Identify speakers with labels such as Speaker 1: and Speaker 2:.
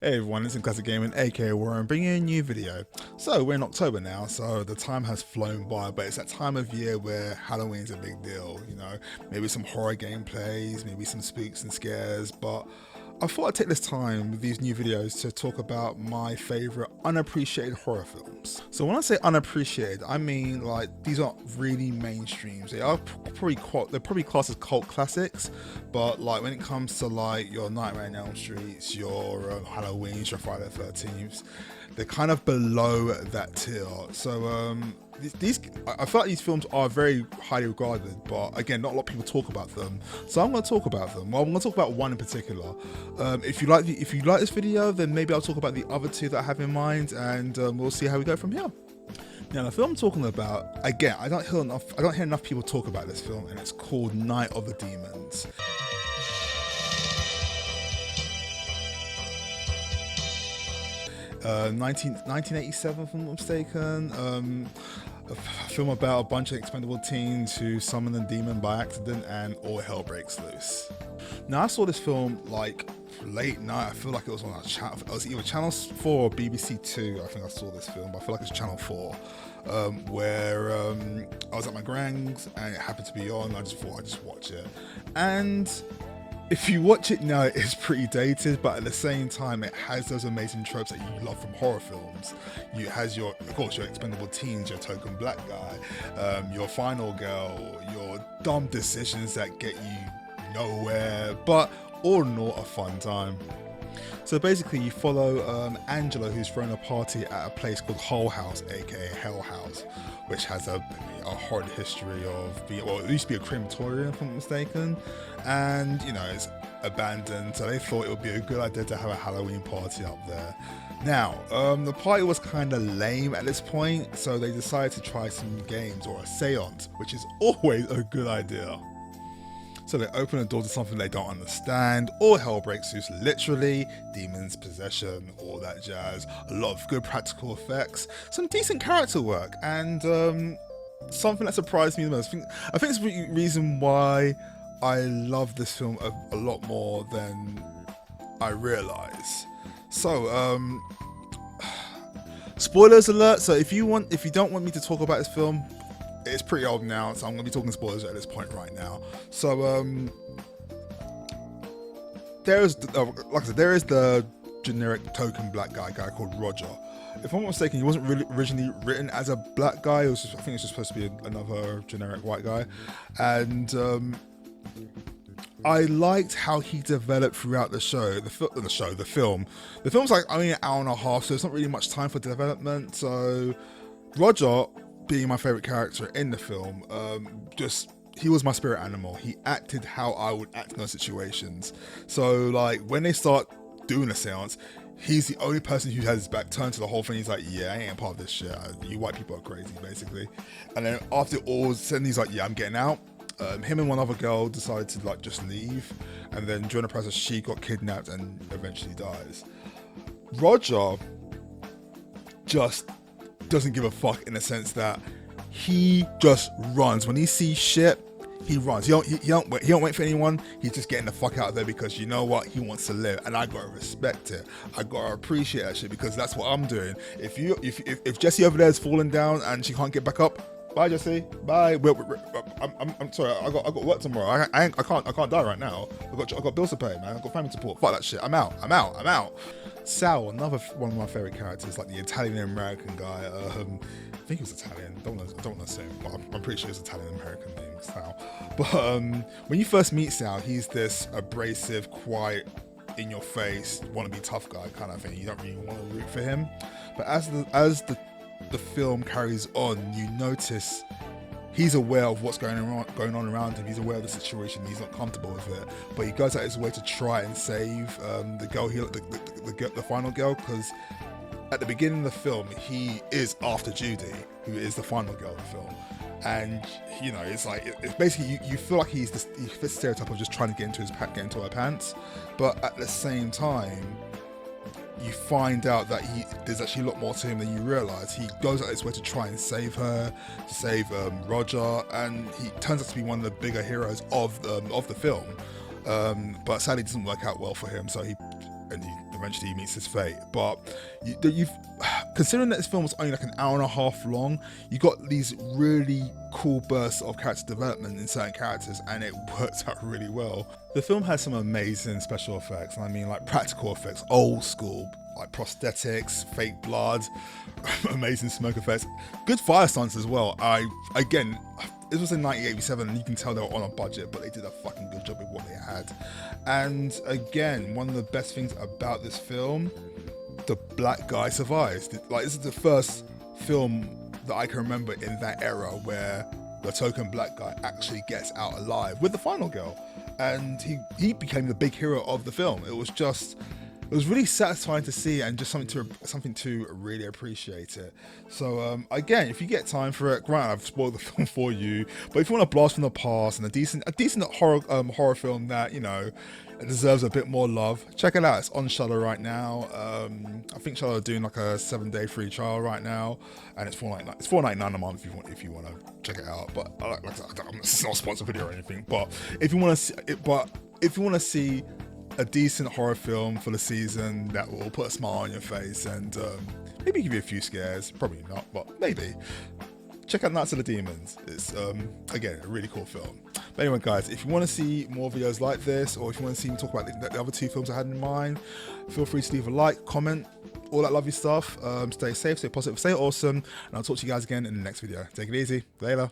Speaker 1: Hey everyone, it's in Classic Gaming, aka Warren, bringing you a new video. So we're in October now, so the time has flown by, but it's that time of year where Halloween's a big deal, you know, maybe some horror gameplays, maybe some spooks and scares, but I thought I'd take this time with these new videos to talk about my favourite unappreciated horror films. So when I say unappreciated, I mean like these aren't really mainstreams. They are they're probably classed as cult classics, but like when it comes to like your Nightmare on Elm Streets, your Halloween's, your Friday the 13th, they're kind of below that tier. So these I feel like these films are very highly regarded, but again, not a lot of people talk about them. So I'm going to talk about them. Well, I'm going to talk about one in particular. If you like this video, then maybe I'll talk about the other two that I have in mind, and we'll see how we go from here. Now, the film I'm talking about, again, I don't hear enough people talk about this film, and it's called Night of the Demons. 1987, if I'm not mistaken. A film about a bunch of expendable teens who summon a demon by accident and all hell breaks loose. Now, I saw this film like late night. I feel like it was on a channel. It was either Channel 4 or BBC 2. I think I saw this film, but I feel like it's Channel 4. Where I was at my grand's and it happened to be on. I just thought I'd just watch it. And if you watch it now, it's pretty dated, but at the same time, it has those amazing tropes that you love from horror films. It has of course, your expendable teens, your token black guy, your final girl, your dumb decisions that get you nowhere, but all in all, a fun time. So basically, you follow Angela, who's throwing a party at a place called Hull House, aka Hell House, which has a horrid history of being, well, it used to be a crematorium, if I'm not mistaken, and you know, it's abandoned. So they thought it would be a good idea to have a Halloween party up there. Now, the party was kind of lame at this point, so they decided to try some games or a seance, which is always a good idea. So they open the door to something they don't understand. All hell breaks loose, literally. Demons, possession, all that jazz. A lot of good practical effects. Some decent character work. And something that surprised me the most. I think it's the reason why I love this film a lot more than I realise. So, spoilers alert. So if you don't want me to talk about this film, it's pretty old now, so I'm going to be talking spoilers at this point right now. So, like I said, there is the generic token black guy called Roger. If I'm not mistaken, he wasn't really originally written as a black guy. I think it's just supposed to be another generic white guy. And I liked how he developed throughout the show, the film. The film's like only an hour and a half, so there's not really much time for development. So, Roger, being my favorite character in the film, he was my spirit animal. He acted how I would act in those situations. So like when they start doing a seance, he's the only person who has his back turned to the whole thing. He's like, yeah, I ain't part of this shit. You white people are crazy, basically. And then after all said, he's like, yeah, I'm getting out. Him and one other girl decided to like just leave, and then during the process, she got kidnapped and eventually dies. Roger just doesn't give a fuck in the sense that he just runs. When he sees shit, he runs. He don't wait for anyone. He's just getting the fuck out of there because you know what? He wants to live, and I gotta respect it. I gotta appreciate that shit because that's what I'm doing. If Jessie over there is falling down and she can't get back up, bye Jessie, bye. I'm sorry. I got work tomorrow. I can't die right now. I got bills to pay, man. I got family support. Fuck that shit. I'm out. Sal, another one of my favorite characters, like the Italian American guy. I think he was Italian. I don't want to say, but I'm pretty sure it's Italian American name, Sal. But when you first meet Sal, he's this abrasive, quiet, in your face, want to be tough guy kind of thing. You don't really want to root for him. But as the film carries on, you notice he's aware of what's going on around him. He's aware of the situation. He's not comfortable with it, but he goes out his way to try and save the girl, the final girl, because at the beginning of the film, he is after Judy, who is the final girl of the film. And you know, it's like it's basically you feel like he fits the stereotype of just trying to get into her pants, but at the same time, you find out that there's actually a lot more to him than you realise. He goes out his way to try and save her, to save Roger, and he turns out to be one of the bigger heroes of the film. But sadly, it doesn't work out well for him. So he eventually he meets his fate. But you've considering that this film was only like an hour and a half long, you got these really cool bursts of character development in certain characters, and it worked out really well. The film has some amazing special effects, and I mean like practical effects, old school, like prosthetics, fake blood, amazing smoke effects, good fire stunts as well. This was in 1987, and you can tell they were on a budget, but they did a fucking good job with what they had. And again, one of the best things about this film, the black guy survives. Like, this is the first film that I can remember in that era where the token black guy actually gets out alive with the final girl, and he became the big hero of the film. It was really satisfying to see, and just something to really appreciate it. So again, if you get time for it, granted I've spoiled the film for you, but if you want a blast from the past and a decent horror film that, you know, deserves a bit more love, check it out. It's on Shudder right now. I think Shudder are doing like a 7-day free trial right now, and it's $4.99. It's $4.99 a month if you want to check it out. But it's not a sponsored video or anything. But if you want to see a decent horror film for the season that will put a smile on your face and maybe give you a few scares, probably not, but maybe, check out Nights of the Demons. It's again a really cool film. But anyway guys, if you want to see more videos like this, or if you want to see me talk about the other 2 films I had in mind, feel free to leave a like, comment, all that lovely stuff. Stay safe, stay positive, stay awesome, and I'll talk to you guys again in the next video. Take it easy. Later.